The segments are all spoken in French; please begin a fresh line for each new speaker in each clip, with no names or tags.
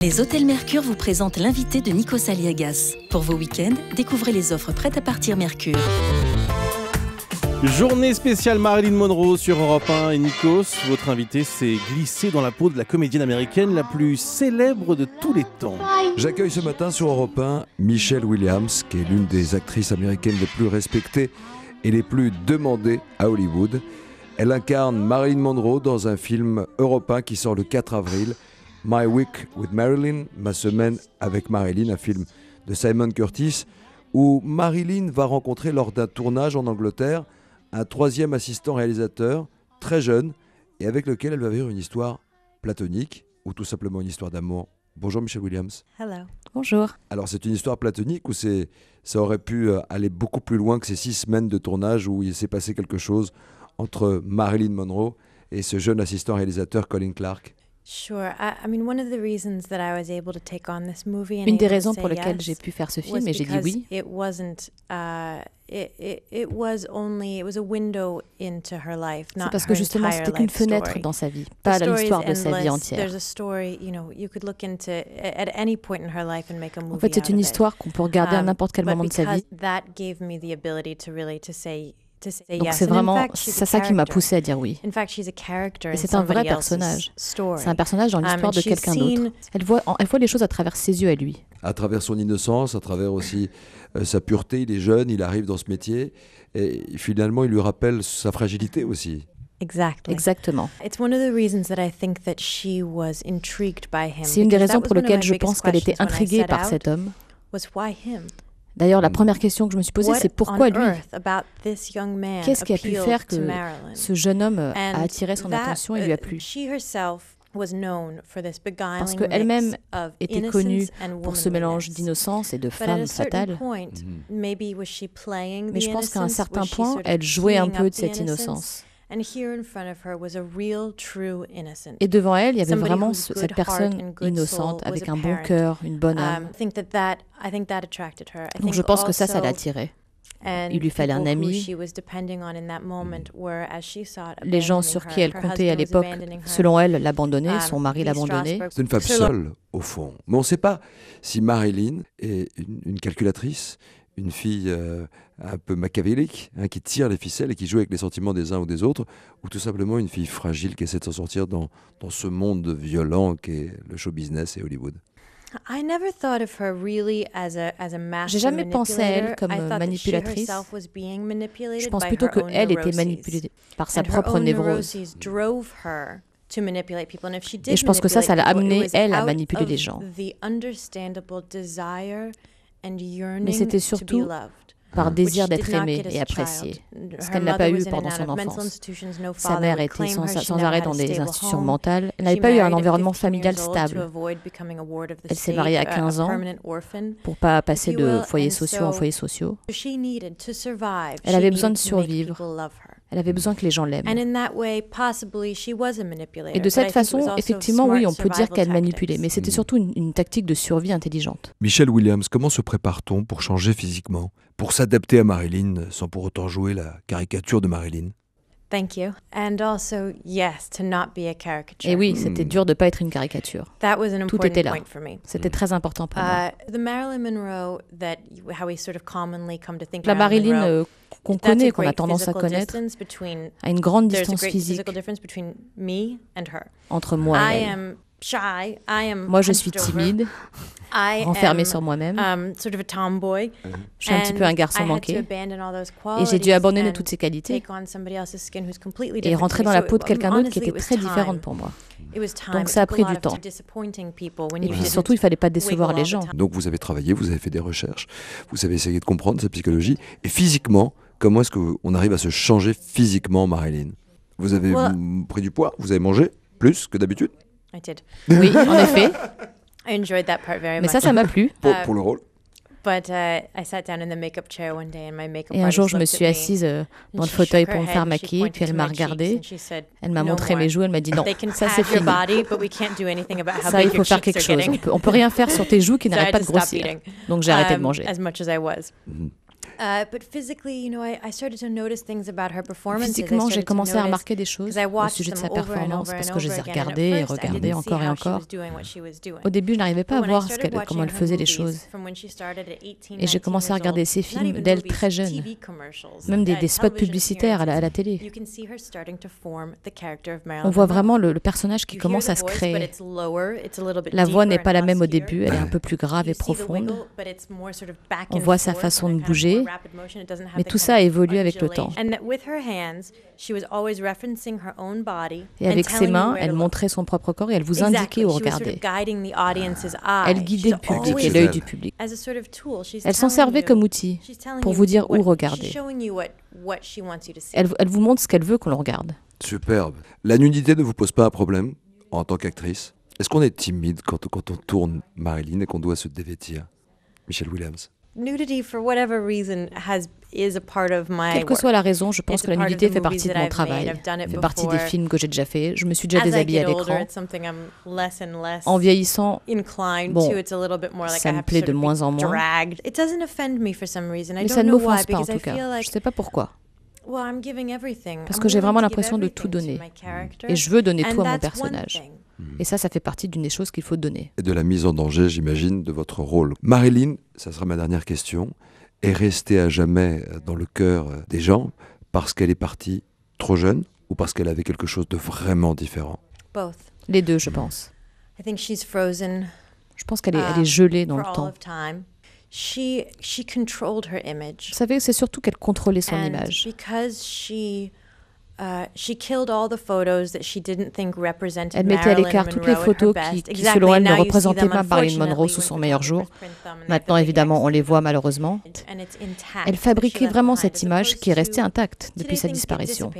Les Hôtels Mercure vous présentent l'invité de Nikos Aliagas. Pour vos week-ends, découvrez les offres prêtes à partir Mercure.
Journée spéciale Marilyn Monroe sur Europe 1 et Nikos, votre invité s'est glissé dans la peau de la comédienne américaine la plus célèbre de tous les temps.
J'accueille ce matin sur Europe 1 Michelle Williams, qui est l'une des actrices américaines les plus respectées et les plus demandées à Hollywood. Elle incarne Marilyn Monroe dans un film européen qui sort le 4 avril, My Week with Marilyn, ma semaine avec Marilyn, un film de Simon Curtis, où Marilyn va rencontrer lors d'un tournage en Angleterre un troisième assistant réalisateur, très jeune, et avec lequel elle va vivre une histoire platonique, ou tout simplement une histoire d'amour. Bonjour Michelle Williams.
Hello. Bonjour.
Alors c'est une histoire platonique ou ça aurait pu aller beaucoup plus loin que ces 6 semaines de tournage où il s'est passé quelque chose entre Marilyn Monroe et ce jeune assistant réalisateur Colin Clark?
Une des raisons pour lesquelles j'ai pu faire ce film et j'ai dit oui, c'est parce que justement c'était qu'une fenêtre dans sa vie, pas l'histoire de sa vie entière. En fait, c'est une histoire qu'on peut regarder à n'importe quel moment de sa vie. Donc c'est vraiment ça qui m'a poussée à dire oui. Et c'est un vrai personnage. C'est un personnage dans l'histoire de quelqu'un d'autre. Elle voit les choses à travers ses yeux à lui.
À travers son innocence, à travers aussi sa pureté. Il est jeune, il arrive dans ce métier. Et finalement, il lui rappelle sa fragilité aussi.
Exactement. C'est une des raisons pour lesquelles je pense qu'elle était intriguée par cet homme. D'ailleurs, la première question que je me suis posée, c'est pourquoi lui? Qu'est-ce qui a pu faire que ce jeune homme a attiré son attention et lui a plu? Parce qu'elle-même était connue pour ce mélange d'innocence et de femme fatale. Mais je pense qu'à un certain point, elle jouait un peu de cette innocence. Et devant elle, il y avait vraiment cette personne innocente, avec un bon cœur, une bonne âme. Donc je pense que ça l'attirait. Il lui fallait un ami. Les gens sur qui elle comptait à l'époque, selon elle, l'abandonnaient, son mari l'abandonnait.
C'est une femme seule, au fond. Mais on ne sait pas si Marilyn est une calculatrice, une fille un peu machiavélique, qui tire les ficelles et qui joue avec les sentiments des uns ou des autres, ou tout simplement une fille fragile qui essaie de s'en sortir dans ce monde violent qu'est le show business et Hollywood.
J'ai jamais pensé à elle comme manipulatrice. Je pense plutôt qu'elle était manipulée par sa propre névrose. Et je pense que ça l'a amenée, elle, à manipuler les gens. Mais c'était surtout par désir d'être aimée et appréciée, ce qu'elle n'a pas eu pendant son enfance. Sa mère était sans arrêt dans des institutions mentales. Elle n'avait pas eu un environnement familial stable. Elle s'est mariée à 15 ans pour ne pas passer de foyers sociaux en foyers sociaux. Elle avait besoin de survivre. Elle avait besoin que les gens l'aiment. Et de cette façon, effectivement, oui, on peut dire qu'elle manipulait, mais c'était surtout une tactique de survie intelligente.
Michelle Williams, comment se prépare-t-on pour changer physiquement, pour s'adapter à Marilyn, sans pour autant jouer la caricature de Marilyn?
Et oui, c'était dur de ne pas être une caricature. Tout était là. C'était très important pour moi. La Marilyn qu'on connaît, qu'on a tendance à connaître, a une grande distance physique entre moi et elle. Moi, je suis timide, renfermée sur moi-même. Je suis un petit peu un garçon manqué. Et j'ai dû abandonner toutes ces qualités et rentrer dans la peau de quelqu'un d'autre qui était très différente pour moi. Donc ça a pris du temps. Et puis surtout, il ne fallait pas décevoir les gens.
Donc vous avez travaillé, vous avez fait des recherches, vous avez essayé de comprendre sa psychologie. Et physiquement, comment est-ce qu'on arrive à se changer physiquement, Marilyn? Vous avez pris du poids? Vous avez mangé plus que d'habitude?
Oui, en effet. Mais ça m'a plu.
Pour le rôle.
Et un jour, je me suis assise dans le fauteuil pour me faire maquiller, puis elle m'a regardée, elle m'a montré mes joues, elle m'a dit non, ça c'est fini. Ça, il faut faire quelque chose. On peut rien faire sur tes joues qui n'arrêtent pas de grossir. Donc j'ai arrêté de manger. Physiquement, j'ai commencé à remarquer des choses au sujet de sa performance parce que je les ai regardées et regardées encore et encore. Au début, je n'arrivais pas à voir comment elle faisait les choses. Et j'ai commencé à regarder ses films d'elle très jeune, même des spots publicitaires à la télé. On voit vraiment le personnage qui commence à se créer. La voix n'est pas la même au début, elle est un peu plus grave et profonde. On voit sa façon de bouger, mais tout ça a évolué avec le temps. Et avec ses mains, elle montrait son propre corps et elle vous indiquait où regarder. Elle guidait le public et l'œil du public. Elle s'en servait comme outil pour vous dire où regarder. Elle vous montre ce qu'elle veut qu'on le regarde.
Superbe. La nudité ne vous pose pas un problème en tant qu'actrice? Est-ce qu'on est timide quand on tourne Marilyn et qu'on doit se dévêtir? Michelle Williams.
Quelle que soit la raison, je pense que la nudité fait partie de mon travail, fait partie des films que j'ai déjà faits. Je me suis déjà déshabillée à l'écran. En vieillissant, bon, ça me plaît de moins en moins. Mais ça ne m'offense pas en tout cas. Je ne sais pas pourquoi. Parce que j'ai vraiment l'impression de tout donner. Et je veux donner tout à mon personnage. Et ça fait partie d'une des choses qu'il faut donner.
Et de la mise en danger, j'imagine, de votre rôle. Marilyn, ça sera ma dernière question, est restée à jamais dans le cœur des gens parce qu'elle est partie trop jeune ou parce qu'elle avait quelque chose de vraiment différent?
Les deux, je pense. Je pense qu'elle est gelée dans le temps. Vous savez, c'est surtout qu'elle contrôlait son image. Elle mettait à l'écart toutes les photos qui selon elle, ne représentaient pas Marilyn Monroe sous son meilleur jour. Maintenant, évidemment, on les voit malheureusement. Elle fabriquait vraiment cette image qui est restée intacte depuis sa disparition.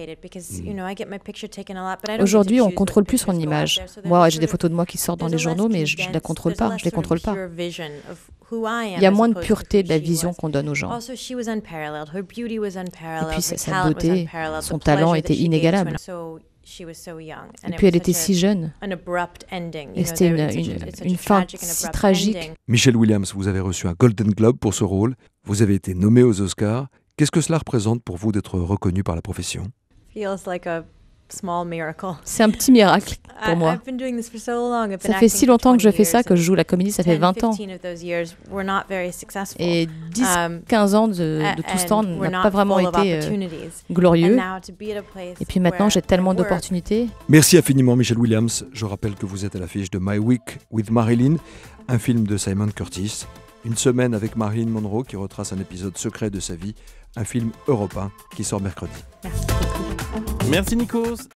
Aujourd'hui, on ne contrôle plus son image. Moi, j'ai des photos de moi qui sortent dans les journaux, mais je ne la contrôle pas. Je les contrôle pas. Il y a moins de pureté de la vision qu'on donne aux gens. Et puis sa beauté, son talent était inégalable. Et puis elle était si jeune. Et c'était une fin si tragique.
Michelle Williams, vous avez reçu un Golden Globe pour ce rôle. Vous avez été nommée aux Oscars. Qu'est-ce que cela représente pour vous d'être reconnue par la profession?
C'est un petit miracle pour moi. Ça fait si longtemps que je fais ça, que je joue la comédie, ça fait 20 ans. Et 10-15 ans de tout ce temps n'a pas vraiment été glorieux. Et puis maintenant, j'ai tellement d'opportunités.
Merci infiniment, Michelle Williams. Je rappelle que vous êtes à l'affiche de My Week with Marilyn, un film de Simon Curtis. Une semaine avec Marilyn Monroe qui retrace un épisode secret de sa vie, un film Europe 1 qui sort mercredi.
Merci Nikos.